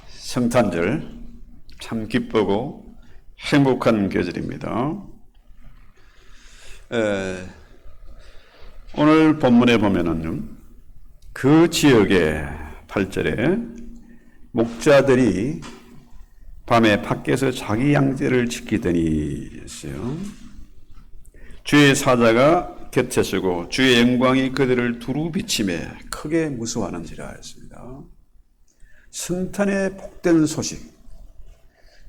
성탄절 참 기쁘고 행복한 계절입니다. 오늘 본문에 보면은 그 지역의 8절에 목자들이 밤에 밖에서 자기 양떼를 지키더니 했어요. 주의 사자가 곁에 서고 주의 영광이 그들을 두루 비치매 크게 무서워하는지라 했습니다. 성탄의 복된 소식,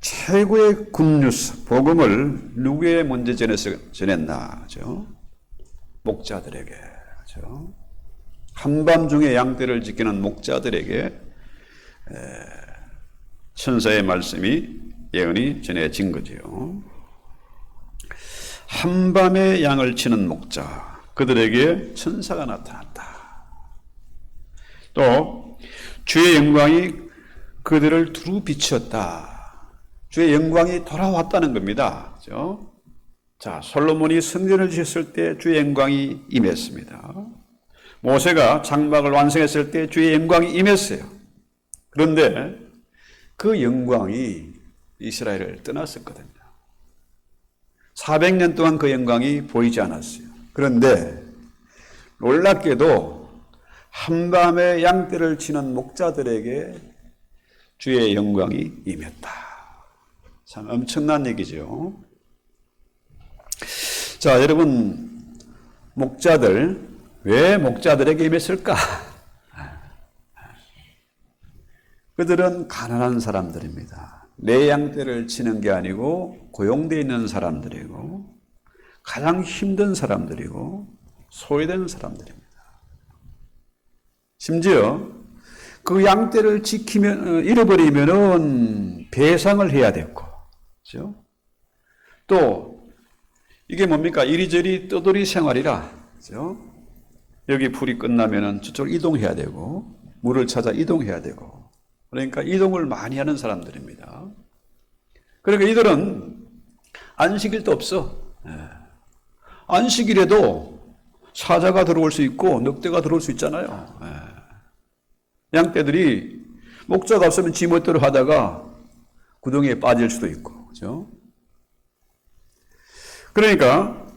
최고의 굿뉴스, 복음을 누구에 먼저 전했나? 그죠? 목자들에게. 그죠? 한밤중에 양떼를 지키는 목자들에게 천사의 말씀이 예언이 전해진 거지요. 한밤에 양을 치는 목자, 그들에게 천사가 나타났다. 또 주의 영광이 그들을 두루 비추었다. 주의 영광이 돌아왔다는 겁니다. 그렇죠? 자, 솔로몬이 성전을 지었을 때 주의 영광이 임했습니다. 모세가 장막을 완성했을 때 주의 영광이 임했어요. 그런데 그 영광이 이스라엘을 떠났었거든요. 400년 동안 그 영광이 보이지 않았어요. 그런데 놀랍게도 한밤에 양떼를 치는 목자들에게 주의 영광이 임했다. 참 엄청난 얘기죠. 자, 여러분, 목자들, 왜 목자들에게 임했을까? 그들은 가난한 사람들입니다. 내 양떼를 치는 게 아니고 고용되어 있는 사람들이고 가장 힘든 사람들이고 소외된 사람들입니다. 심지어 그 양떼를 잃어버리면은 배상을 해야 됐고, 그렇죠? 또 이게 뭡니까? 이리저리 떠돌이 생활이라, 그렇죠? 여기 풀이 끝나면은 저쪽 이동해야 되고 물을 찾아 이동해야 되고, 그러니까 이동을 많이 하는 사람들입니다. 그러니까 이들은 안식일도 없어. 안식일에도 사자가 들어올 수 있고 늑대가 들어올 수 있잖아요. 양떼들이 목자가 없으면 지멋대로 하다가 구덩이에 빠질 수도 있고, 그렇죠? 그러니까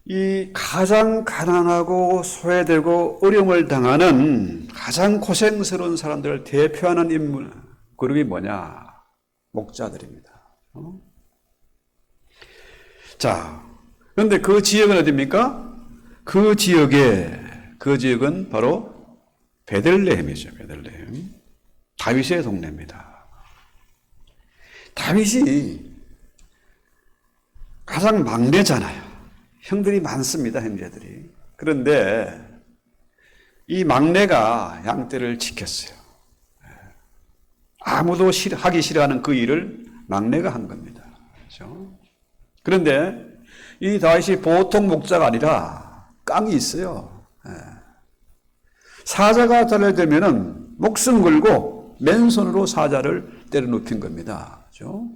이 가장 가난하고 소외되고 어려움을 당하는 가장 고생스러운 사람들을 대표하는 인물 그룹이 뭐냐? 목자들입니다. 자, 그런데 그 지역은 어디입니까? 그 지역은 바로 베들레헴이죠. 베들레헴. 다윗의 동네입니다. 다윗이 가장 막내잖아요. 형들이 많습니다. 형제들이. 그런데 이 막내가 양떼를 지켰어요. 아무도 하기 싫어하는 그 일을 막내가 한 겁니다. 그렇죠? 그런데 이 다윗이 보통 목자가 아니라 깡이 있어요. 사자가 달려들면은 목숨 걸고 맨손으로 사자를 때려 눕힌 겁니다. 그렇죠?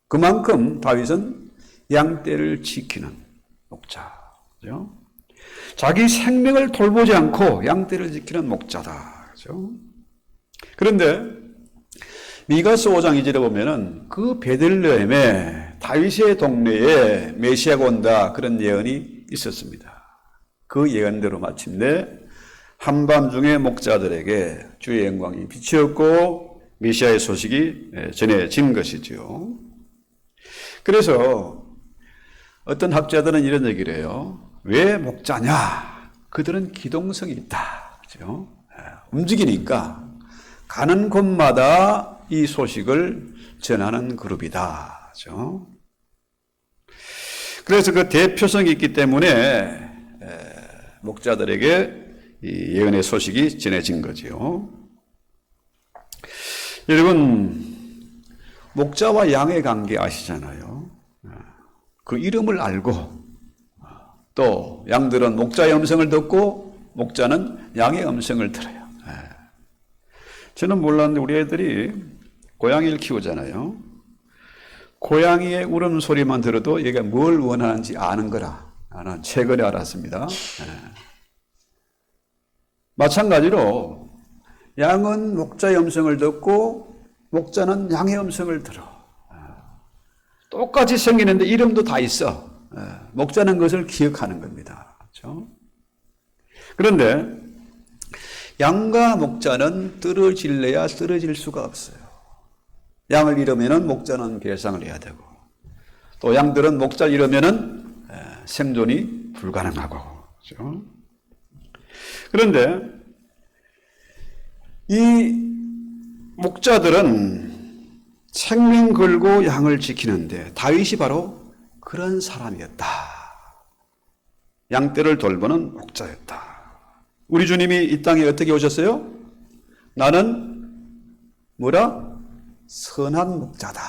그만큼 다윗은 양떼를 지키는 목자죠. 자기 생명을 돌보지 않고 양떼를 지키는 목자다. 그렇죠? 그런데 미가서 5장 2절에 보면은 그 베들레헴에 다윗의 동네에 메시아가 온다 그런 예언이 있었습니다. 그 예언대로 마침내 한밤중에 목자들에게 주의 영광이 비치었고 메시아의 소식이 전해진 것이죠. 그래서 어떤 학자들은 이런 얘기를 해요. 왜 목자냐? 그들은 기동성이 있다. 그렇죠? 움직이니까 가는 곳마다 이 소식을 전하는 그룹이다. 그렇죠? 그래서 그 대표성이 있기 때문에 목자들에게 이 예언의 소식이 전해진 거지요. 여러분, 목자와 양의 관계 아시잖아요. 그 이름을 알고 또 양들은 목자의 음성을 듣고 목자는 양의 음성을 들어요. 저는 몰랐는데 우리 애들이 고양이를 키우잖아요. 고양이의 울음소리만 들어도 얘가 뭘 원하는지 아는 거라 나는 최근에 알았습니다. 마찬가지로 양은 목자의 음성을 듣고 목자는 양의 음성을 들어. 똑같이 생기는데 이름도 다 있어. 목자는 그것을 기억하는 겁니다. 그렇죠? 그런데 양과 목자는 떨어질래야 떨어질 수가 없어요. 양을 잃으면 목자는 배상을 해야 되고, 또 양들은 목자를 잃으면 생존이 불가능하고. 그렇죠? 그런데 이 목자들은 생명 걸고 양을 지키는데 다윗이 바로 그런 사람이었다. 양떼를 돌보는 목자였다. 우리 주님이 이 땅에 어떻게 오셨어요? 나는 뭐라? 선한 목자다.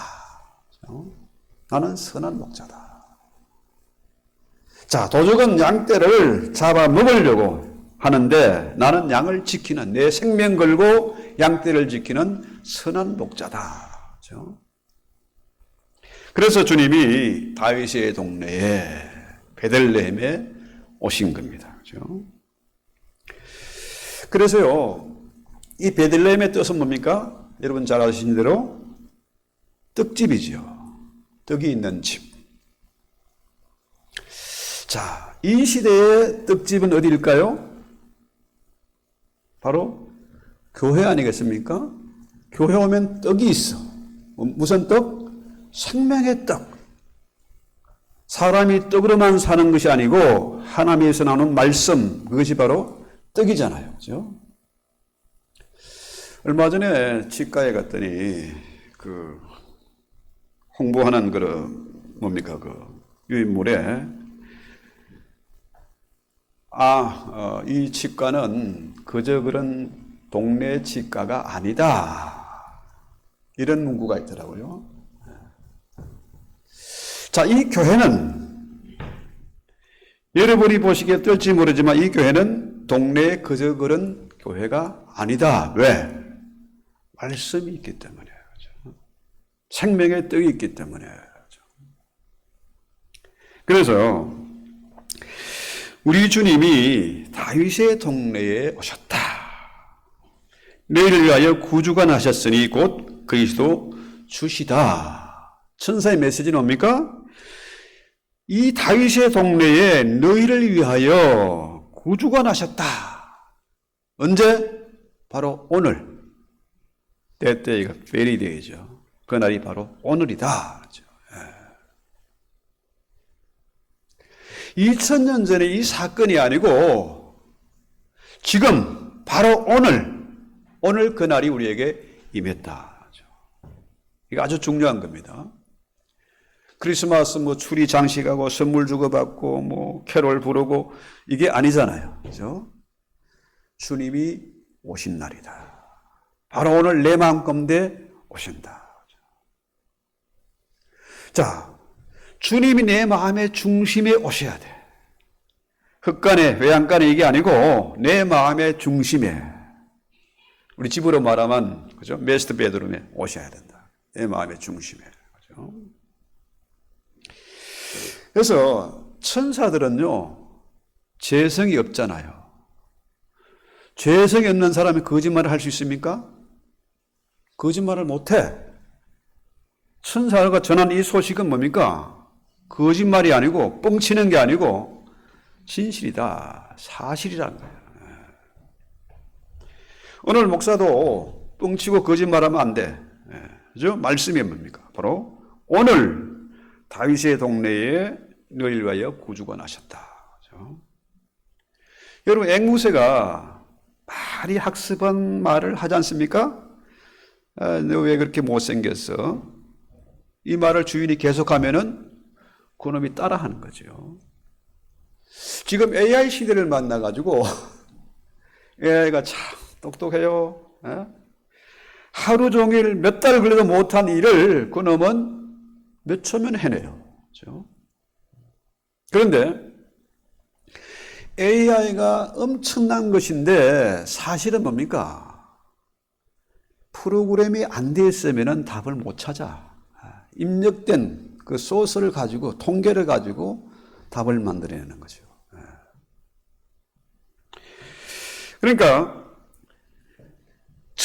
나는 선한 목자다. 자, 도적은 양떼를 잡아먹으려고 하는데 나는 양을 지키는, 내 생명 걸고 양떼를 지키는 선한 목자다. 그렇죠? 그래서 주님이 다윗의 동네에 베들레헴에 오신 겁니다. 그렇죠? 그래서요, 이 베들레헴의 뜻은 뭡니까? 여러분 잘 아시는 대로 떡집이죠. 떡이 있는 집. 자, 이 시대의 떡집은 어디일까요? 바로 교회 아니겠습니까? 교회 오면 떡이 있어. 무슨 떡? 생명의 떡. 사람이 떡으로만 사는 것이 아니고 하나님에서 나오는 말씀, 그것이 바로 떡이잖아요. 그렇죠? 얼마 전에 치과에 갔더니 그 홍보하는 뭡니까? 유인물에 이 치과는 그저 그런 동네 치과가 아니다. 이런 문구가 있더라고요. 자, 이 교회는 여러분이 보시기에 어떨지 모르지만 이 교회는 동네에 그저 그런 교회가 아니다. 왜? 말씀이 있기 때문에. 그렇죠? 생명의 떡이 있기 때문에. 그렇죠? 그래서 우리 주님이 다윗의 동네에 오셨다. 너희를 위하여 구주가 나셨으니 곧 그리스도 주시다. 천사의 메시지는 뭡니까? 이 다윗의 동네에 너희를 위하여 구주가 나셨다. 언제? 바로 오늘. 때때가 베리데이죠. 그날이 바로 오늘이다. 2000년 전에 이 사건이 아니고 지금 바로 오늘 그날이 우리에게 임했다. 이거 아주 중요한 겁니다. 크리스마스 추리 장식하고 선물 주고받고 캐롤 부르고 이게 아니잖아요. 그죠? 주님이 오신 날이다. 바로 오늘 내 마음 가운데 오신다. 자, 주님이 내 마음의 중심에 오셔야 돼. 흙간에, 외양간에 이게 아니고 내 마음의 중심에. 우리 집으로 말하면, 그죠? 메스터 베드룸에 오셔야 된다. 내 마음의 중심에. 그죠? 그래서 천사들은요, 죄성이 없잖아요. 죄성이 없는 사람이 거짓말을 할 수 있습니까? 거짓말을 못해. 천사가 전한 이 소식은 뭡니까? 거짓말이 아니고 뻥치는 게 아니고 진실이다. 사실이라는 거예요. 오늘 목사도 뻥치고 거짓말하면 안 돼. 그죠? 말씀이 뭡니까? 바로 오늘 다윗의 동네에 너희를 위하여 구주가 나셨다. 그죠? 여러분 앵무새가 많이 학습한 말을 하지 않습니까? 너 왜 그렇게 못생겼어? 이 말을 주인이 계속하면은 그놈이 따라하는 거죠. 지금 AI 시대를 만나가지고 AI가 참 똑똑해요. 하루 종일 몇 달 걸려도 못한 일을 그놈은 몇 초면 해내요. 그렇죠? 그런데 AI가 엄청난 것인데 사실은 뭡니까? 프로그램이 안 돼 있으면 답을 못 찾아. 입력된 그 소스를 가지고, 통계를 가지고 답을 만들어내는 거죠. 그러니까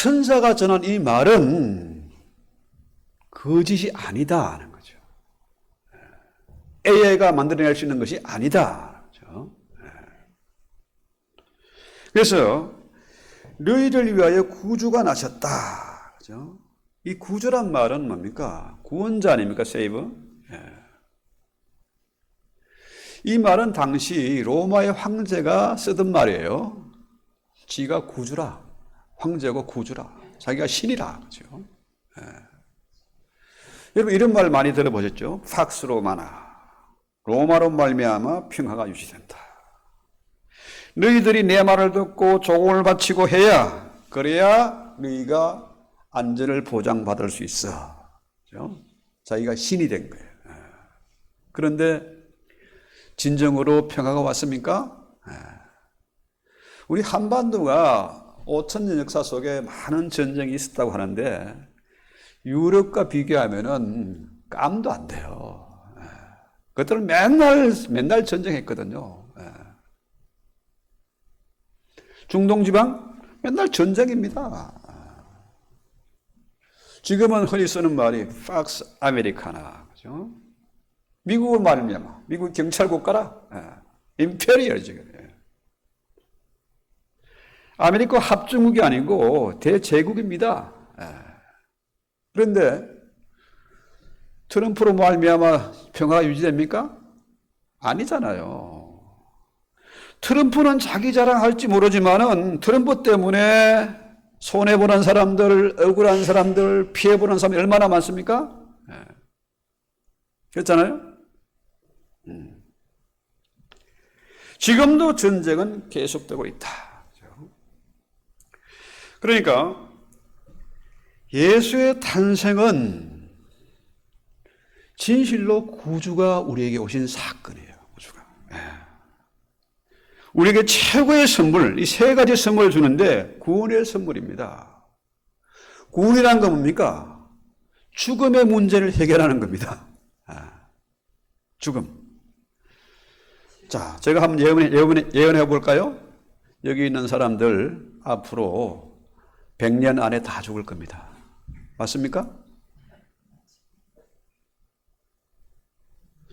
천사가 전한 이 말은 거짓이 아니다 하는 거죠. AI가 만들어낼 수 있는 것이 아니다. 그렇죠? 그래서 너희를 위하여 구주가 나셨다. 그렇죠? 이 구주란 말은 뭡니까? 구원자 아닙니까? 세이브. 이 말은 당시 로마의 황제가 쓰던 말이에요. 지가 구주라. 황제고 구주라. 자기가 신이라. 그렇죠? 여러분 이런 말 많이 들어보셨죠? 팍스 로마나. 로마로 말미암아 평화가 유지된다. 너희들이 내 말을 듣고 조공을 바치고 해야 그래야 너희가 안전을 보장받을 수 있어. 그렇죠? 자기가 신이 된 거예요. 그런데 진정으로 평화가 왔습니까? 우리 한반도가 5,000년 역사 속에 많은 전쟁이 있었다고 하는데 유럽과 비교하면은 깜도 안 돼요. 그들은 맨날 전쟁했거든요. 중동 지방 맨날 전쟁입니다. 지금은 흔히 쓰는 말이 팍스 아메리카나, 그죠? 미국을 말하면 미국 경찰 국가라, 임페리얼 지금. 아메리카 합중국이 아니고 대제국입니다. 그런데 트럼프로 말미암아 평화가 유지됩니까? 아니잖아요. 트럼프는 자기 자랑할지 모르지만은 트럼프 때문에 손해보는 사람들, 억울한 사람들, 피해보는 사람이 얼마나 많습니까? 그렇잖아요? 지금도 전쟁은 계속되고 있다. 그러니까 예수의 탄생은 진실로 구주가 우리에게 오신 사건이에요. 구주가. 우리에게 최고의 선물, 이 세 가지 선물을 주는데 구원의 선물입니다. 구원이란 건 뭡니까? 죽음의 문제를 해결하는 겁니다. 죽음. 자, 제가 한번 예언해 볼까요? 여기 있는 사람들 앞으로 100년 안에 다 죽을 겁니다. 맞습니까?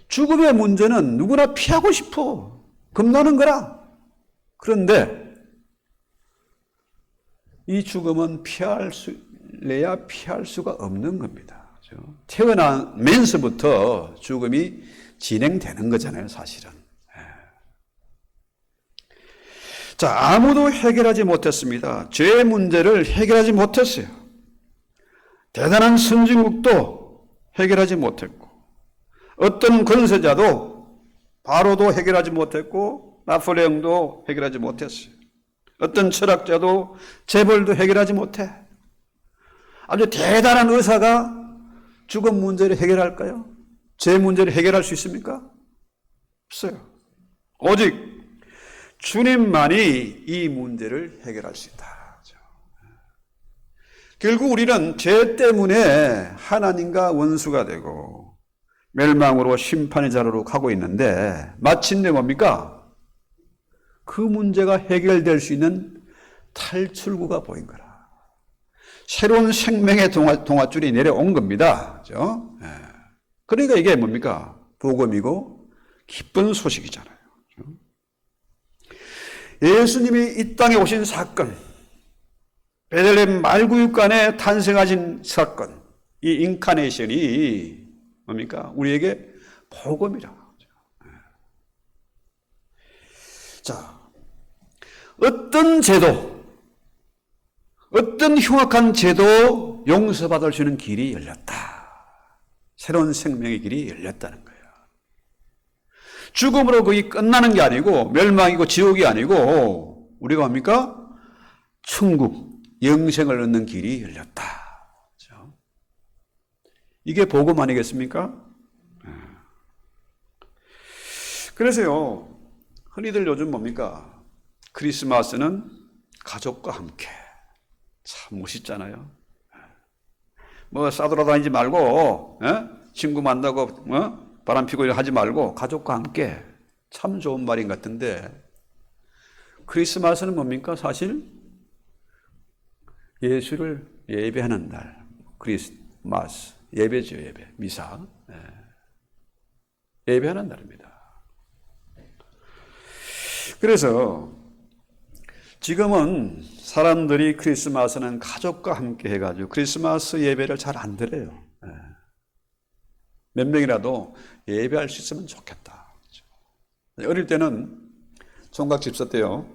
죽음의 문제는 누구나 피하고 싶어. 겁나는 거라. 그런데 이 죽음은 피할 수가 없는 겁니다. 태어나면서부터 죽음이 진행되는 거잖아요, 사실은. 자, 아무도 해결하지 못했습니다. 죄의 문제를 해결하지 못했어요. 대단한 선진국도 해결하지 못했고, 어떤 권세자도 바로도 해결하지 못했고, 나폴레옹도 해결하지 못했어요. 어떤 철학자도 재벌도 해결하지 못해. 아주 대단한 의사가 죽음 문제를 해결할까요? 죄 문제를 해결할 수 있습니까? 없어요. 오직 주님만이 이 문제를 해결할 수 있다. 결국 우리는 죄 때문에 하나님과 원수가 되고 멸망으로 심판의 자리로 가고 있는데 마침내 뭡니까? 그 문제가 해결될 수 있는 탈출구가 보인 거라. 새로운 생명의 동아줄이 내려온 겁니다. 그렇죠? 그러니까 이게 뭡니까? 복음이고 기쁜 소식이잖아요. 예수님이 이 땅에 오신 사건, 베들레헴 말구육간에 탄생하신 사건, 이 인카네이션이 뭡니까? 우리에게 복음이라. 자, 어떤 죄도, 어떤 흉악한 죄도 용서받을 수 있는 길이 열렸다. 새로운 생명의 길이 열렸다는 거예요. 죽음으로 거기 끝나는 게 아니고 멸망이고 지옥이 아니고 우리가 뭡니까? 천국, 영생을 얻는 길이 열렸다. 그렇죠? 이게 복음 아니겠습니까? 그래서요, 흔히들 요즘 뭡니까? 크리스마스는 가족과 함께. 참 멋있잖아요. 뭐 싸돌아다니지 말고, 친구 만나고, 바람 피고 하지 말고 가족과 함께. 참 좋은 말인 것 같은데 크리스마스는 뭡니까? 사실 예수를 예배하는 날, 크리스마스, 예배죠, 예배, 미사. 예배하는 날입니다. 그래서 지금은 사람들이 크리스마스는 가족과 함께 해가지고 크리스마스 예배를 잘 안 드려요. 몇 명이라도 예배할 수 있으면 좋겠다. 어릴 때는 총각 집사 때요,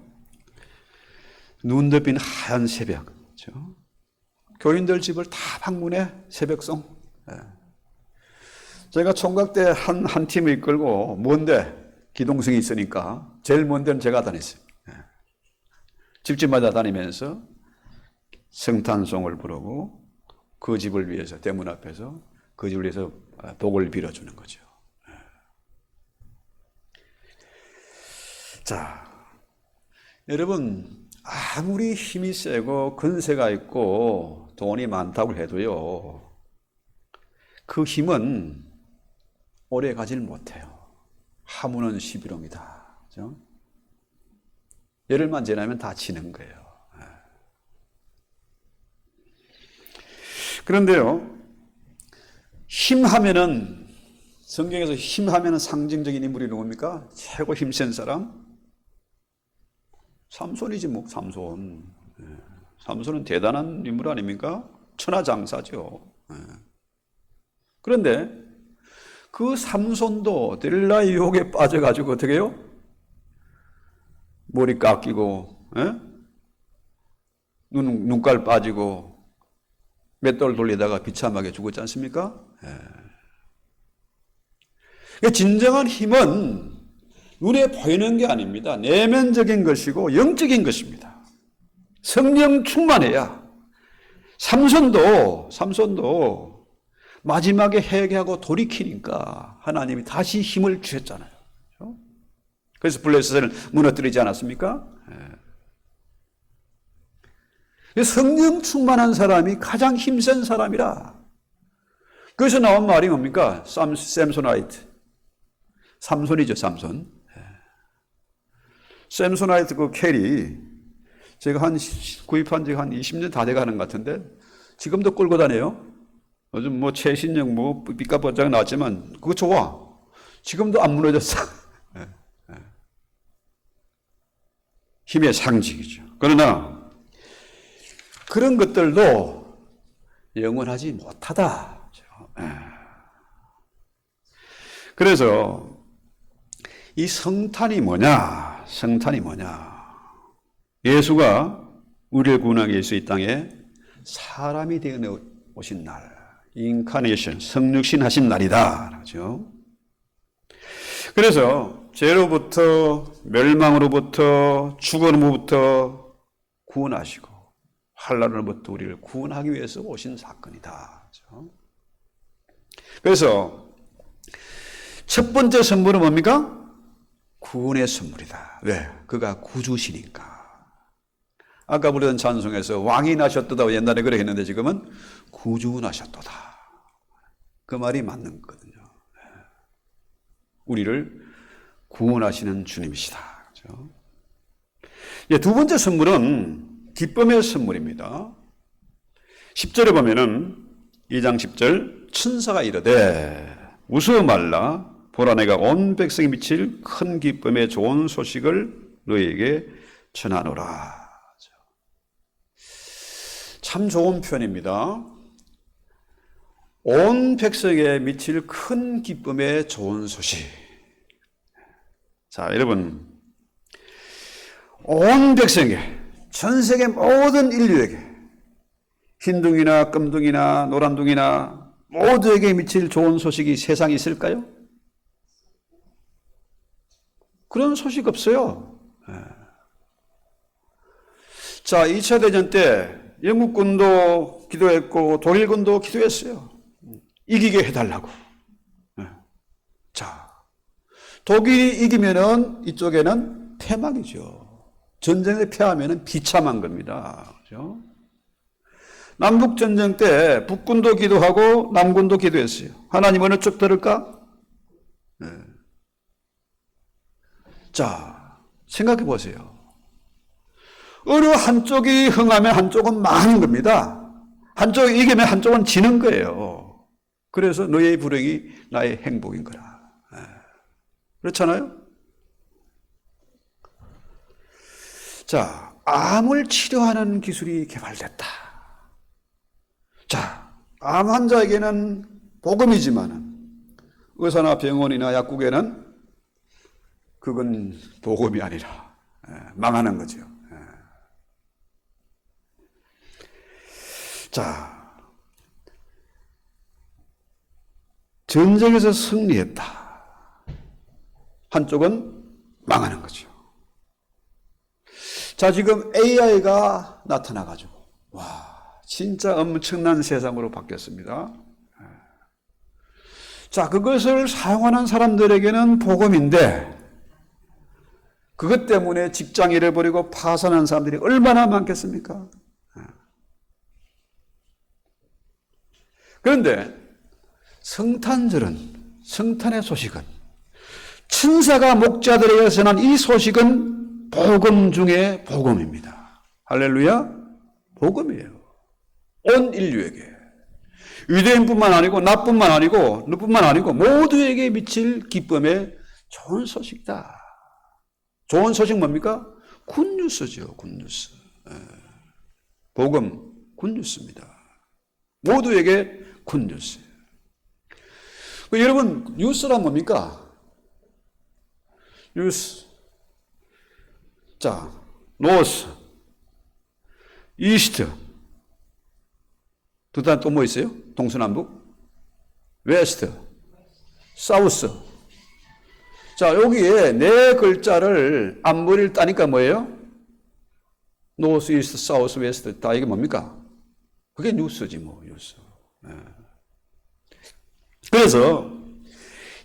눈 덮인 하얀 새벽, 그렇죠? 교인들 집을 다 방문해 새벽송. 제가 총각 때 한 팀을 이끌고 먼데 기동성이 있으니까 제일 먼 데는 제가 다녔어요. 집집마다 다니면서 성탄송을 부르고 그 집을 위해서 대문 앞에서 그 집을 위해서 복을 빌어주는 거죠. 자, 여러분 아무리 힘이 세고 근세가 있고 돈이 많다고 해도요, 그 힘은 오래 가질 못해요. 하무는 11호입니다. 그렇죠? 열흘만 지나면 다 지는 거예요. 그런데요, 힘하면은, 성경에서 힘하면은 상징적인 인물이 누굽니까? 최고 힘센 사람? 삼손이지 뭐, 삼손. 삼손은 대단한 인물 아닙니까? 천하장사죠. 그런데 그 삼손도 데릴라의 유혹에 빠져가지고 어떻게 해요? 머리 깎이고, 눈깔 빠지고, 맷돌 돌리다가 비참하게 죽었지 않습니까? 진정한 힘은 눈에 보이는 게 아닙니다. 내면적인 것이고 영적인 것입니다. 성령 충만해야. 삼손도 마지막에 회개하고 돌이키니까 하나님이 다시 힘을 주셨잖아요. 그래서 블레셋을 무너뜨리지 않았습니까? 성령 충만한 사람이 가장 힘센 사람이라. 그래서 나온 말이 뭡니까? 샘소나이트. 삼손이죠, 삼손. 샘소나이트 그 캐리, 제가 구입한 지 한 20년 다 돼가는 것 같은데, 지금도 끌고 다녀요. 요즘 뭐 최신형 뭐 삐까뻔쩍 나왔지만, 그거 좋아. 지금도 안 무너졌어. 힘의 상징이죠. 그러나 그런 것들도 영원하지 못하다. 그래서 이 성탄이 뭐냐? 성탄이 뭐냐? 예수가 우리를 구원하기 위해서 이 땅에 사람이 되어 오신 날, 인카네이션, 성육신 하신 날이다. 그렇죠? 그래서 죄로부터, 멸망으로부터, 죽음으로부터 구원하시고 환난으로부터 우리를 구원하기 위해서 오신 사건이다. 그래서 첫 번째 선물은 뭡니까? 구원의 선물이다. 왜? 그가 구주시니까. 아까 부르던 찬송에서 왕이 나셨도다 옛날에 그래 했는데 지금은 구주 나셨도다. 그 말이 맞는 거거든요. 우리를 구원하시는 주님이시다. 그렇죠? 두 번째 선물은 기쁨의 선물입니다. 10절에 보면은 2장 10절 천사가 이르되 웃어 말라 보라 내가 온 백성이 미칠 큰 기쁨의 좋은 소식을 너희에게 전하노라. 참 좋은 표현입니다. 온 백성에 미칠 큰 기쁨의 좋은 소식. 자, 여러분, 온 백성에, 전 세계 모든 인류에게, 흰둥이나 검둥이나 노란둥이나 모두에게 미칠 좋은 소식이 세상에 있을까요? 그런 소식 없어요. 자, 2차 대전 때 영국군도 기도했고 독일군도 기도했어요. 이기게 해달라고. 자, 독일이 이기면은 이쪽에는 패막이죠. 전쟁에 패하면은 비참한 겁니다. 그렇죠? 남북전쟁 때 북군도 기도하고 남군도 기도했어요. 하나님 어느 쪽 들을까? 자, 생각해 보세요. 어느 한쪽이 흥하면 한쪽은 망하는 겁니다. 한쪽이 이기면 한쪽은 지는 거예요. 그래서 너의 불행이 나의 행복인 거라. 그렇잖아요? 자, 암을 치료하는 기술이 개발됐다. 자, 암 환자에게는 복음이지만은 의사나 병원이나 약국에는 그건 복음이 아니라 망하는 거죠. 자, 전쟁에서 승리했다. 한쪽은 망하는 거죠. 자, 지금 AI가 나타나가지고, 와, 진짜 엄청난 세상으로 바뀌었습니다. 자, 그것을 사용하는 사람들에게는 복음인데, 그것 때문에 직장 잃어버리고 파산한 사람들이 얼마나 많겠습니까? 그런데 성탄의 소식은, 천사가 목자들에게 전한 이 소식은 복음 중에 복음입니다. 할렐루야, 복음이에요. 온 인류에게. 유대인뿐만 아니고 나뿐만 아니고 너뿐만 아니고 모두에게 미칠 기쁨의 좋은 소식이다. 좋은 소식 뭡니까? 굿뉴스죠. 굿뉴스. 복음 굿뉴스입니다. 모두에게 굿뉴스. 여러분, 뉴스란 뭡니까? 뉴스. 자, 노스, 이스트. 두 단 또 뭐 있어요? 동서남북? 웨스트, 사우스. 자, 여기에 네 글자를 앞머리를 따니까 뭐예요? 노스, 이스트, 사우스, 웨스트. 다 이게 뭡니까? 그게 뉴스지, 뭐, 뉴스. 그래서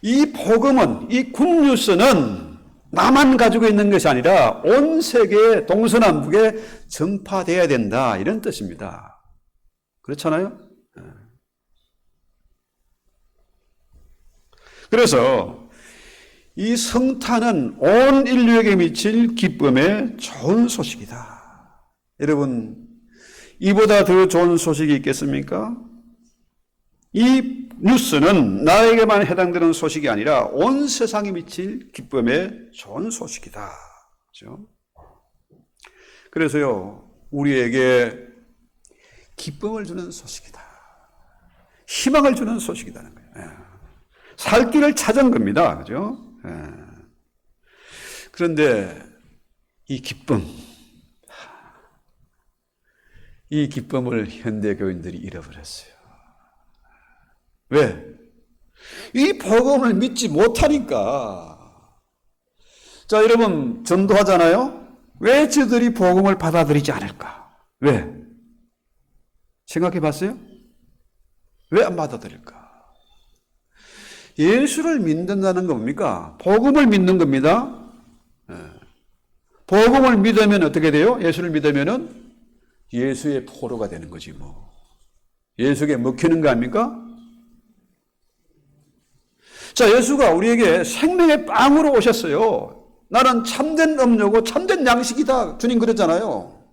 이 복음은, 이 굿뉴스는 나만 가지고 있는 것이 아니라 온 세계 동서남북에 전파되어야 된다, 이런 뜻입니다. 그렇잖아요? 그래서 이 성탄은 온 인류에게 미칠 기쁨의 좋은 소식이다. 여러분, 이보다 더 좋은 소식이 있겠습니까? 이 뉴스는 나에게만 해당되는 소식이 아니라 온 세상에 미칠 기쁨의 좋은 소식이다. 그렇죠? 그래서요, 우리에게 기쁨을 주는 소식이다. 희망을 주는 소식이라는 거예요. 살 길을 찾은 겁니다. 그죠? 그런데 이 기쁨을 현대 교인들이 잃어버렸어요. 왜? 이 복음을 믿지 못하니까. 자, 여러분, 전도하잖아요? 왜 저들이 복음을 받아들이지 않을까? 왜? 생각해 봤어요? 왜 안 받아들일까? 예수를 믿는다는 건 뭡니까? 복음을 믿는 겁니다. 복음을 믿으면 어떻게 돼요? 예수를 믿으면은 예수의 포로가 되는 거지, 뭐. 예수에게 먹히는 거 아닙니까? 자, 예수가 우리에게 생명의 빵으로 오셨어요. 나는 참된 음료고 참된 양식이다. 주님 그랬잖아요.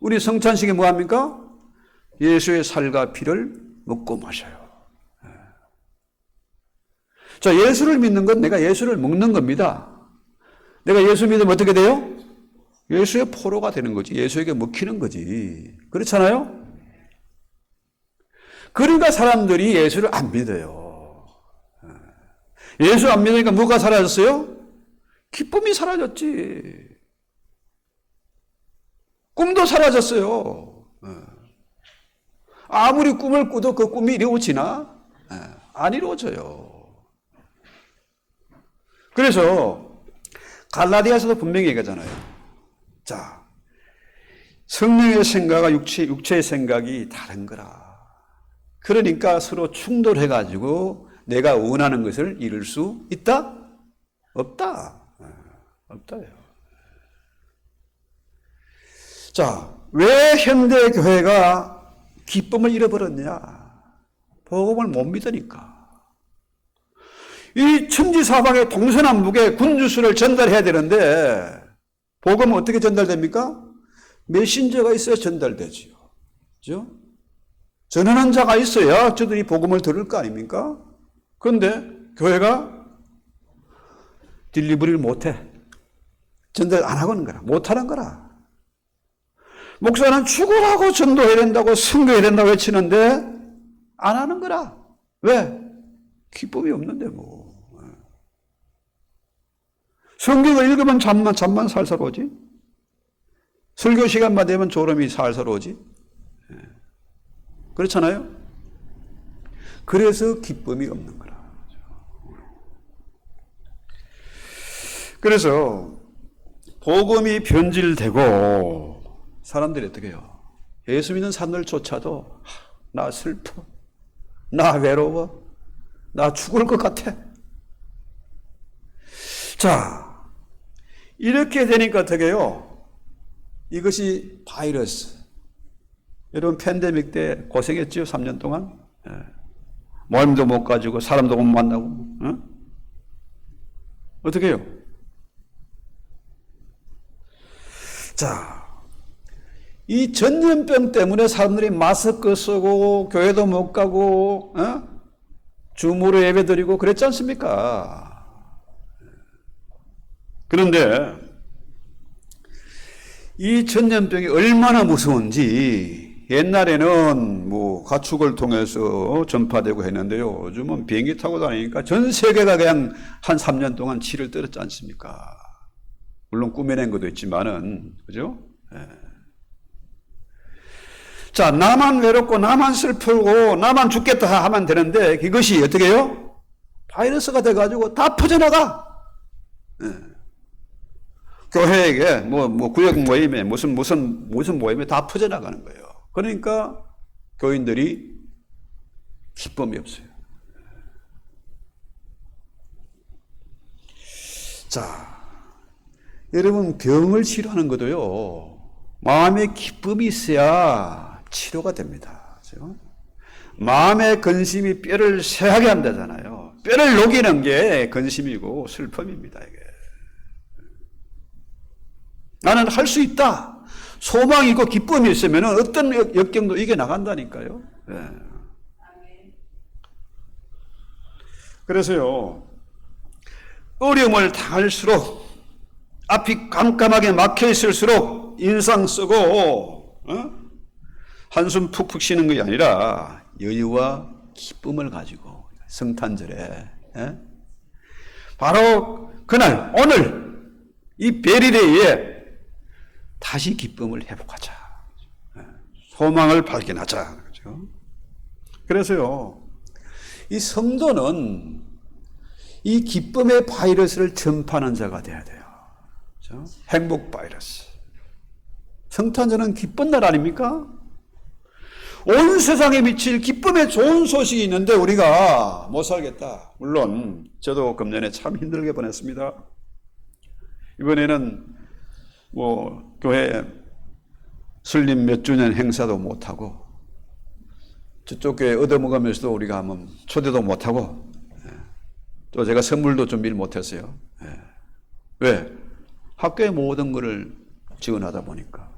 우리 성찬식이 뭐합니까? 예수의 살과 피를 먹고 마셔요. 자, 예수를 믿는 건 내가 예수를 먹는 겁니다. 내가 예수 믿으면 어떻게 돼요? 예수의 포로가 되는 거지. 예수에게 먹히는 거지. 그렇잖아요? 그러니까 사람들이 예수를 안 믿어요. 예수 안 믿으니까 뭐가 사라졌어요? 기쁨이 사라졌지. 꿈도 사라졌어요. 아무리 꿈을 꾸도 그 꿈이 이루어지나? 안 이루어져요. 그래서 갈라디아서도 분명히 얘기하잖아요. 자, 성령의 생각과 육체의 생각이 다른 거라. 그러니까 서로 충돌해가지고 내가 원하는 것을 이룰 수 있다? 없다. 없다요. 자, 왜 현대 교회가 기쁨을 잃어버렸냐? 복음을 못 믿으니까. 이 천지사방의 동서남북에 굿뉴스를 전달해야 되는데 복음은 어떻게 전달됩니까? 메신저가 있어야 전달되지요. 그죠? 전하는 자가 있어야 저들이 복음을 들을 거 아닙니까? 그런데 교회가 딜리버리를 못해. 전달 안 하고 있는 거라. 못하는 거라. 목사는 죽으라고 전도해야 된다고 선교해야 된다고 외치는데 안 하는 거라. 왜? 기쁨이 없는데 뭐. 성경을 읽으면 잠만 살살 오지. 설교 시간만 되면 졸음이 살살 오지. 그렇잖아요? 그래서 기쁨이 없는 거라. 그래서 복음이 변질되고 사람들이 어떻게 해요? 예수 믿는 사람들조차도 나 슬퍼, 나 외로워, 나 죽을 것 같아. 자, 이렇게 되니까 어떻게 해요? 이것이 바이러스. 여러분 팬데믹 때 고생했죠? 3년 동안. 모임도 못 가지고 사람도 못 만나고. 어떻게 해요? 자, 이 전염병 때문에 사람들이 마스크 쓰고 교회도 못 가고 줌으로 예배 드리고 그랬지 않습니까? 그런데 이 전염병이 얼마나 무서운지 옛날에는 뭐 가축을 통해서 전파되고 했는데요. 요즘은 비행기 타고 다니니까 전 세계가 그냥 한 3년 동안 치를 떨었지 않습니까? 물론 꾸며낸 것도 있지만은, 그죠? 예. 자, 나만 외롭고, 나만 슬프고, 나만 죽겠다 하면 되는데, 이것이 어떻게 해요? 바이러스가 돼가지고 다 퍼져나가. 예. 교회에게, 구역 모임에, 무슨 모임에 다 퍼져나가는 거예요. 그러니까, 교인들이 기쁨이 없어요. 자, 여러분 병을 치료하는 것도요. 마음에 기쁨이 있어야 치료가 됩니다. 그렇죠? 마음의 근심이 뼈를 쇠하게 한다잖아요. 뼈를 녹이는 게 근심이고 슬픔입니다. 이게. 나는 할 수 있다. 소망이 있고 기쁨이 있으면 어떤 역경도 이겨나간다니까요. 네. 그래서요. 어려움을 당할수록 앞이 깜깜하게 막혀 있을수록 인상 쓰고 한숨 푹푹 쉬는 것이 아니라 여유와 기쁨을 가지고 성탄절에 바로 그날 오늘 이 베리데이에 다시 기쁨을 회복하자. 소망을 발견하자. 그렇죠? 그래서요. 이 성도는 이 기쁨의 바이러스를 전파하는 자가 돼야 돼요. 그렇죠? 행복 바이러스. 성탄절은 기쁜 날 아닙니까? 온 세상에 미칠 기쁨의 좋은 소식이 있는데 우리가 못 살겠다. 물론 저도 금년에 참 힘들게 보냈습니다. 이번에는 교회 설립 몇 주년 행사도 못하고 저쪽 교회 얻어먹으면서도 우리가 한번 초대도 못하고 또 제가 선물도 준비를 못했어요. 왜? 학교의 모든 것을 지원하다 보니까.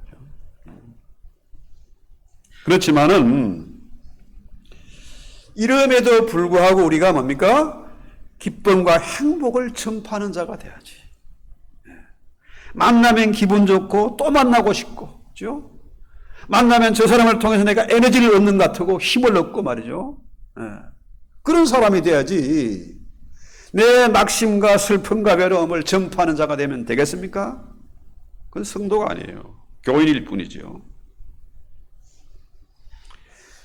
그렇지만은 이름에도 불구하고 우리가 뭡니까? 기쁨과 행복을 전파하는 자가 돼야지. 만나면 기분 좋고 또 만나고 싶고, 그죠? 만나면 저 사람을 통해서 내가 에너지를 얻는 것 같고 힘을 얻고 말이죠. 그런 사람이 돼야지. 내 낙심과 슬픔과 외로움을 전파하는 자가 되면 되겠습니까? 그건 성도가 아니에요. 교인일 뿐이죠.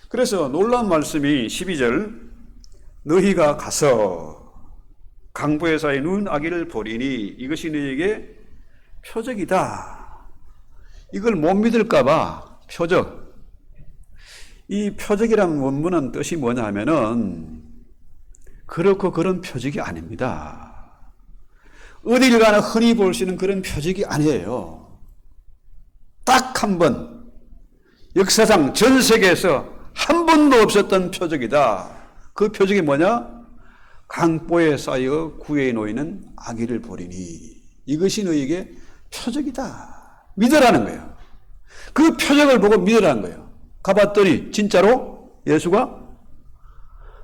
그래서 놀라운 말씀이 12절 너희가 가서 강보에서의 눈 아기를 보리니 이것이 너희에게 표적이다. 이걸 못 믿을까 봐 표적. 이 표적이라는 원문은 뜻이 뭐냐 하면은 그렇고 그런 표적이 아닙니다. 어딜 가나 흔히 볼 수 있는 그런 표적이 아니에요. 딱 한 번 역사상 전 세계에서 한 번도 없었던 표적이다. 그 표적이 뭐냐? 강보에 쌓여 구에 놓이는 아기를 보리니 이것이 너희에게 표적이다. 믿으라는 거예요. 그 표적을 보고 믿으라는 거예요. 가봤더니 진짜로 예수가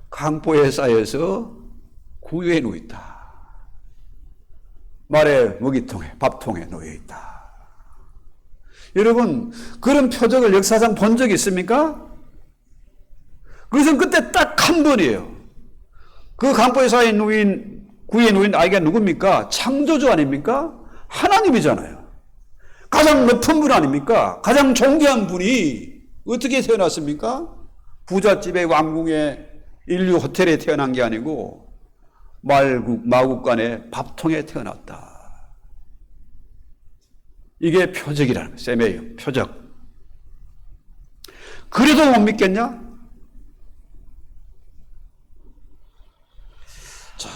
강보에 쌓여서 구유에 누워 있다. 말에 먹이통에 밥통에 놓여 있다. 여러분, 그런 표적을 역사상 본 적이 있습니까? 그것은 그때 딱 한 번이에요. 그 강보에 쌓여 누인 구유에 누인 아이가 누굽니까? 창조주 아닙니까? 하나님이잖아요. 가장 높은 분 아닙니까? 가장 존귀한 분이 어떻게 태어났습니까? 부잣집의 왕궁에 인류 호텔에 태어난 게 아니고 마국간의 밥통에 태어났다. 이게 표적이라는 거예요. 세메요. 표적. 그래도 못 믿겠냐? 자,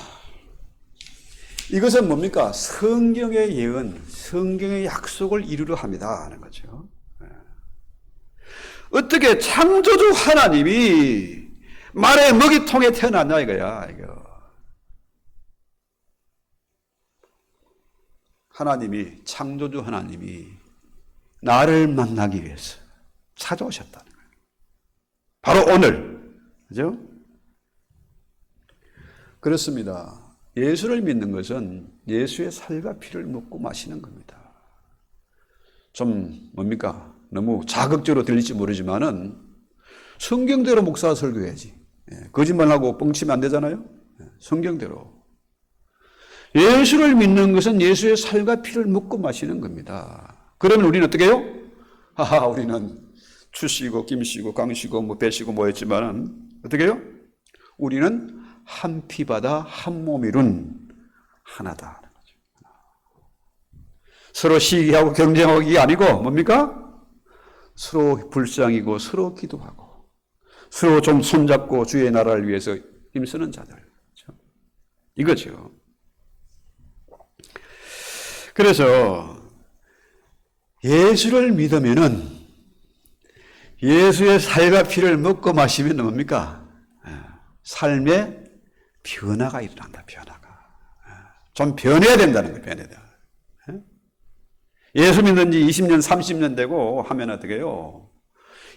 이것은 뭡니까? 성경의 예언, 성경의 약속을 이루려 합니다 하는 거죠. 어떻게 창조주 하나님이 말의 먹이통에 태어났냐 이거야. 이거. 하나님이, 창조주 하나님이 나를 만나기 위해서 찾아오셨다는 거예요. 바로 오늘. 그죠? 그렇습니다. 예수를 믿는 것은 예수의 살과 피를 먹고 마시는 겁니다. 좀 뭡니까? 너무 자극적으로 들릴지 모르지만은 성경대로 목사 설교해야지. 거짓말하고 뻥치면 안 되잖아요. 성경대로. 예수를 믿는 것은 예수의 살과 피를 먹고 마시는 겁니다. 그러면 우리는 어떻게 해요? 하하, 우리는 추씨고 김씨고 강씨고 뭐 배씨고 뭐였지만은 어떻게 해요? 우리는 한 피바다 한 몸이룬 하나다. 서로 시기하고 경쟁하기 아니고 뭡니까? 서로 불쌍이고 서로 기도하고 서로 좀 손잡고 주의 나라를 위해서 힘쓰는 자들. 그렇죠? 이거죠. 그래서 예수를 믿으면은 예수의 살과 피를 먹고 마시면 뭡니까? 삶의 변화가 일어난다. 변화가. 좀 변해야 된다는 거예요. 변해야 돼. 예수 믿는 지 20년, 30년 되고 하면 어떻게 해요?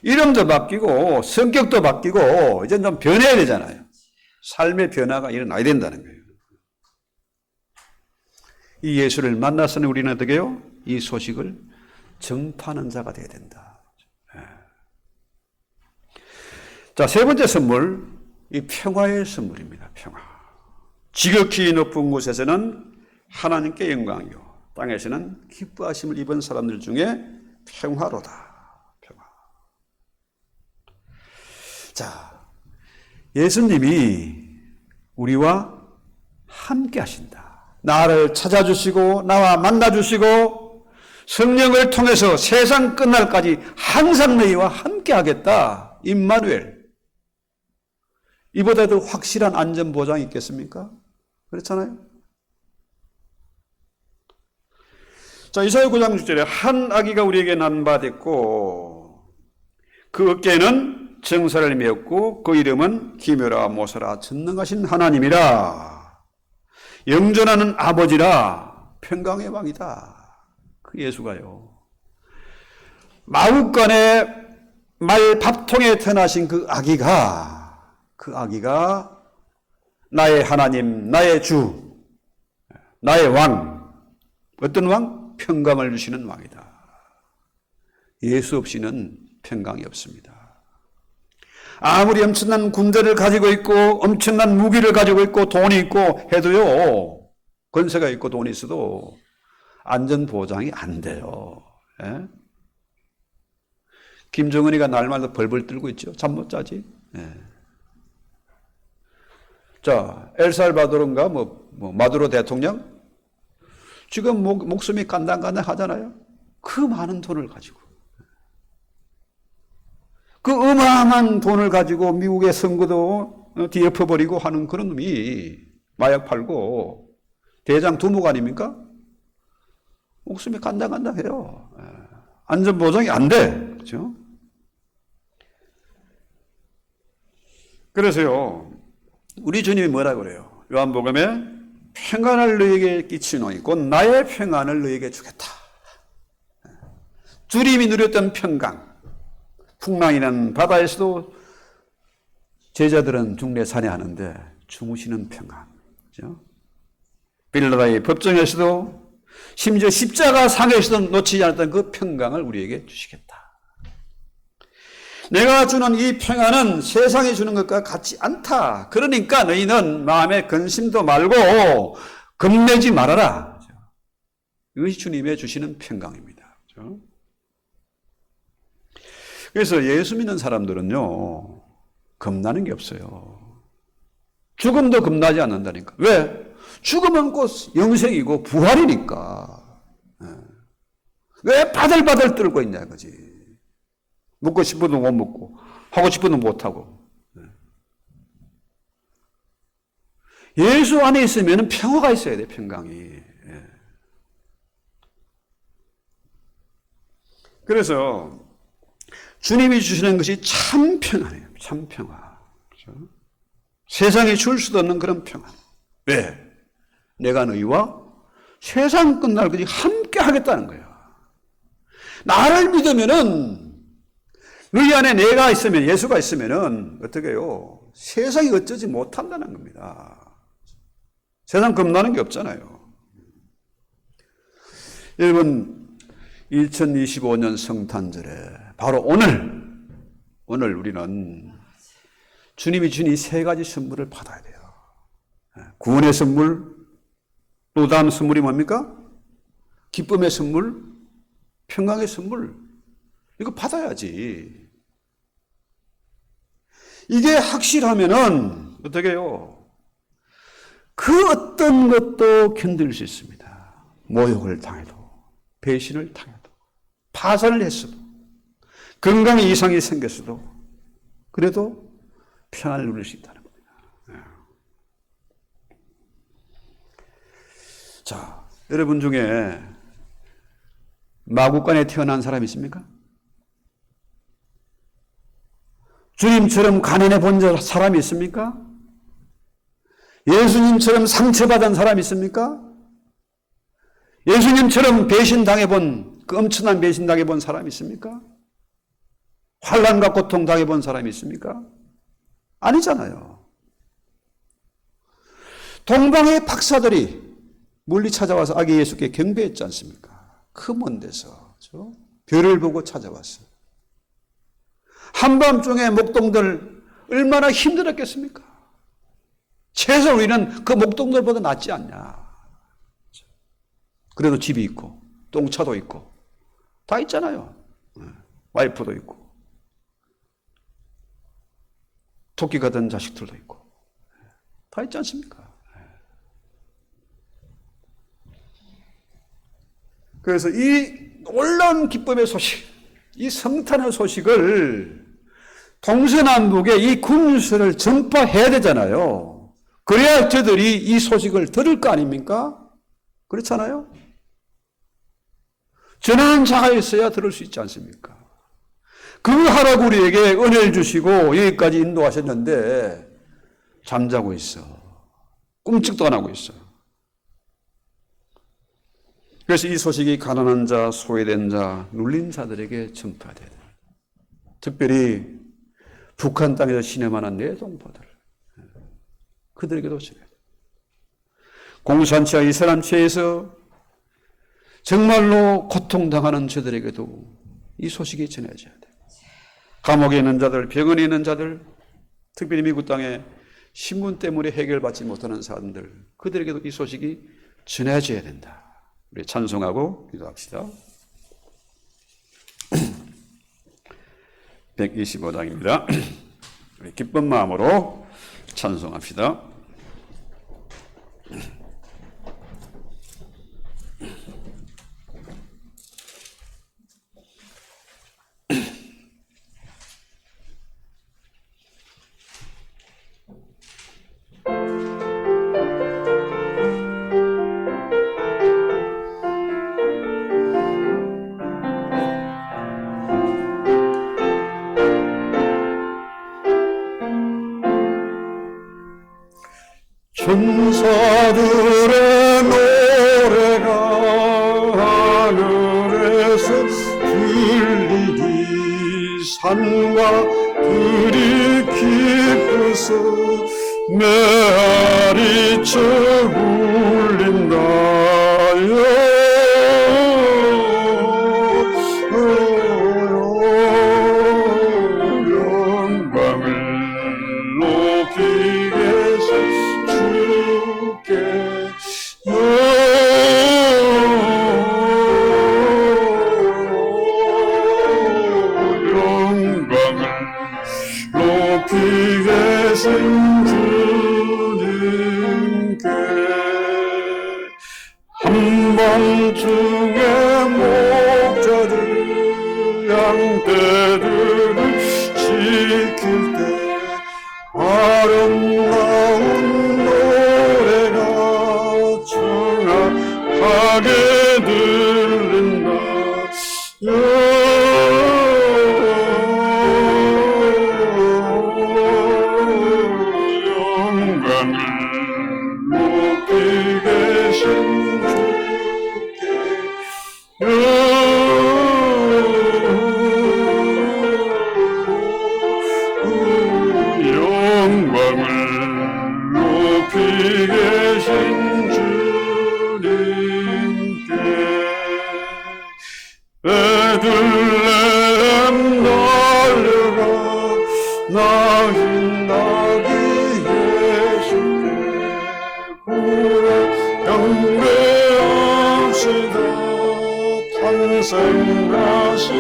이름도 바뀌고 성격도 바뀌고 이제 좀 변해야 되잖아요. 삶의 변화가 일어나야 된다는 거예요. 이 예수를 만나서는 우리는 어떻게 해요? 이 소식을 전파하는 자가 되어야 된다. 자, 세 번째 선물, 이 평화의 선물입니다. 평화. 지극히 높은 곳에서는 하나님께 영광이요, 땅에서는 기뻐하심을 입은 사람들 중에 평화로다. 평화. 자, 예수님이 우리와 함께 하신다. 나를 찾아주시고 나와 만나주시고 성령을 통해서 세상 끝날까지 항상 너희와 함께 하겠다. 임마누엘. 이보다 더 확실한 안전보장이 있겠습니까? 그렇잖아요. 자, 이사야 9장 6절에 한 아기가 우리에게 난바됐고 그 어깨에는 정사를 메었고 그 이름은 기묘라 모사라 전능하신 하나님이라 영존하는 아버지라 평강의 왕이다. 그 예수가요. 마국간의 말 밥통에 태어나신 그 아기가 나의 하나님, 나의 주, 나의 왕. 어떤 왕? 평강을 주시는 왕이다. 예수 없이는 평강이 없습니다. 아무리 엄청난 군대를 가지고 있고 엄청난 무기를 가지고 있고 돈이 있고 해도요, 권세가 있고 돈이 있어도 안전보장이 안 돼요. 예? 김정은이가 날마다 벌벌 떨고 있죠. 잠 못 자지. 예. 자, 엘살바도르인가 마두로 대통령 지금 목숨이 간당간당 하잖아요. 그 많은 돈을 가지고, 그 어마어마한 돈을 가지고 미국의 선거도 뒤엎어버리고 하는 그런 놈이 마약 팔고 대장 두목 아닙니까? 목숨이 간당간당해요. 안전보장이 안 돼. 그렇죠? 그래서요, 우리 주님이 뭐라고 그래요? 요한복음에 평안을 너에게 끼치노니 곧 나의 평안을 너에게 주겠다. 주님이 누렸던 평강, 풍랑이는 바다에서도 제자들은 중례 산해하는데 주무시는 평강, 그렇죠? 빌라다의 법정에서도 심지어 십자가 상에서도 놓치지 않았던 그 평강을 우리에게 주시겠다. 내가 주는 이 평안은 세상이 주는 것과 같지 않다. 그러니까 너희는 마음에 근심도 말고 겁내지 말아라. 이것이 주님의 주시는 평강입니다. 그래서 예수 믿는 사람들은요, 겁나는 게 없어요. 죽음도 겁나지 않는다니까. 왜? 죽음은 곧 영생이고 부활이니까. 왜 바들바들 떨고 있냐 이거지. 묻고 싶어도 못 묻고 하고 싶어도 못 하고. 예수 안에 있으면 평화가 있어야 돼. 평강이. 그래서 주님이 주시는 것이 참 평안이에요. 참 평화. 그렇죠? 세상이 줄 수도 없는 그런 평안. 왜? 내가 너희와 세상 끝날 것이 함께 하겠다는 거예요. 나를 믿으면은 너희 안에 내가 있으면, 예수가 있으면은 어떻게 해요? 세상이 어쩌지 못한다는 겁니다. 세상 겁나는 게 없잖아요. 여러분, 2025년 성탄절에 바로 오늘 우리는 주님이 주신 이 세 가지 선물을 받아야 돼요. 구원의 선물, 또 다음 선물이 뭡니까? 기쁨의 선물, 평강의 선물. 이거 받아야지. 이게 확실하면은 어떻게 해요? 그 어떤 것도 견딜 수 있습니다. 모욕을 당해도, 배신을 당해도, 파산을 했어도, 건강에 이상이 생겼어도, 그래도 평안을 누릴 수 있다는 겁니다. 자, 여러분 중에 마구간에 태어난 사람 있습니까? 주님처럼 가난해 본 사람이 있습니까? 예수님처럼 상처받은 사람이 있습니까? 예수님처럼 배신당해본, 그 엄청난 배신당해본 사람이 있습니까? 환난과 고통 당해본 사람이 있습니까? 아니잖아요. 동방의 박사들이 멀리 찾아와서 아기 예수께 경배했지 않습니까? 그 먼 데서 그렇죠? 별을 보고 찾아왔어요. 한밤중에 목동들 얼마나 힘들었겠습니까? 최소 우리는 그 목동들보다 낫지 않냐. 그래도 집이 있고 똥차도 있고 다 있잖아요. 와이프도 있고 토끼 같은 자식들도 있고 다 있지 않습니까? 그래서 이 놀라운 기쁨의 소식, 이 성탄의 소식을 동서남북에 이 군수를 전파해야 되잖아요. 그래야 저들이 이 소식을 들을 거 아닙니까? 그렇잖아요? 전하는 자가 있어야 들을 수 있지 않습니까? 그거 하라고 우리에게 은혜를 주시고 여기까지 인도하셨는데 잠자고 있어. 꿈쩍도 안 하고 있어. 그래서 이 소식이 가난한 자, 소외된 자, 눌린 자들에게 전파돼야 돼요. 특별히 북한 땅에서 신음하는 내동포들, 그들에게도 전해야 돼요. 공산치와 이슬람체에서 정말로 고통당하는 저들에게도 이 소식이 전해져야 돼요. 감옥에 있는 자들, 병원에 있는 자들, 특별히 미국 땅에 신문 때문에 해결받지 못하는 사람들, 그들에게도 이 소식이 전해져야 된다. 우리 찬송하고 기도합시다. 125장입니다. 우리 기쁜 마음으로 찬송합시다. 천사들의 노래가 하늘에서 산과 들이 깊어서 메아리쳐 울린다. 한밤중에 목자들 양떼들을 지킬 때 아름다운 노래가 청하게 들린다. 영광을 높이 계신 영광을 높이 계신 주님께 베들레헴 달려가 낙인 나기 예수께 구원 경배합시다. 탄생하신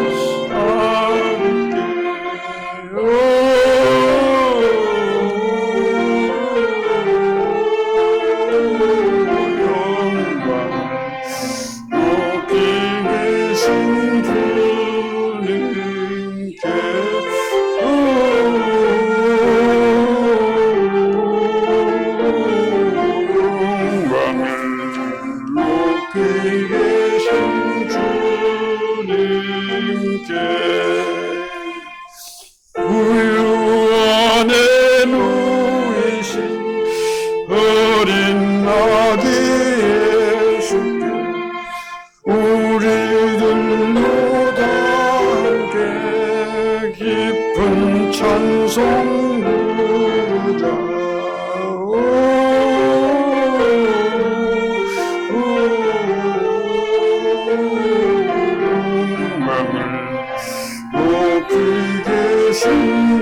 아버지께 우유 안에 누이신 어린 아기 예수께 우리들로 다 함께 깊은 찬송 부르자. 높이 계신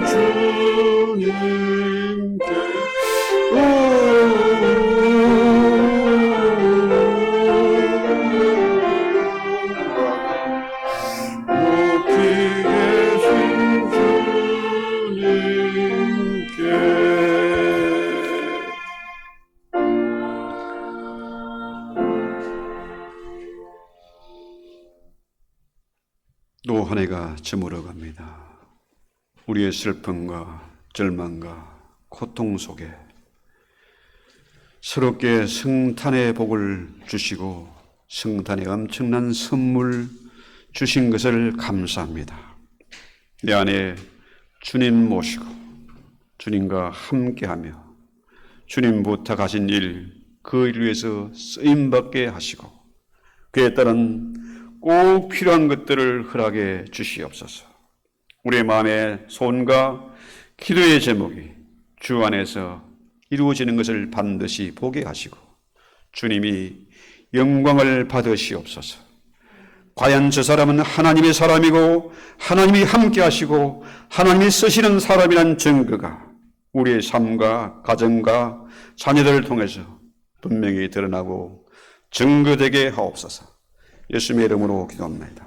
주님께 높이 계신 주님께 또 한 해가 저물어갑니다. 우리의 슬픔과 절망과 고통 속에 새롭게 성탄의 복을 주시고 성탄의 엄청난 선물 주신 것을 감사합니다. 내 안에 주님 모시고 주님과 함께하며 주님 부탁하신 일, 그 일 위해서 쓰임받게 하시고 그에 따른 꼭 필요한 것들을 허락해 주시옵소서. 우리의 마음의 소원과 기도의 제목이 주 안에서 이루어지는 것을 반드시 보게 하시고 주님이 영광을 받으시옵소서. 과연 저 사람은 하나님의 사람이고 하나님이 함께 하시고 하나님이 쓰시는 사람이란 증거가 우리의 삶과 가정과 자녀들을 통해서 분명히 드러나고 증거되게 하옵소서. 예수님의 이름으로 기도합니다.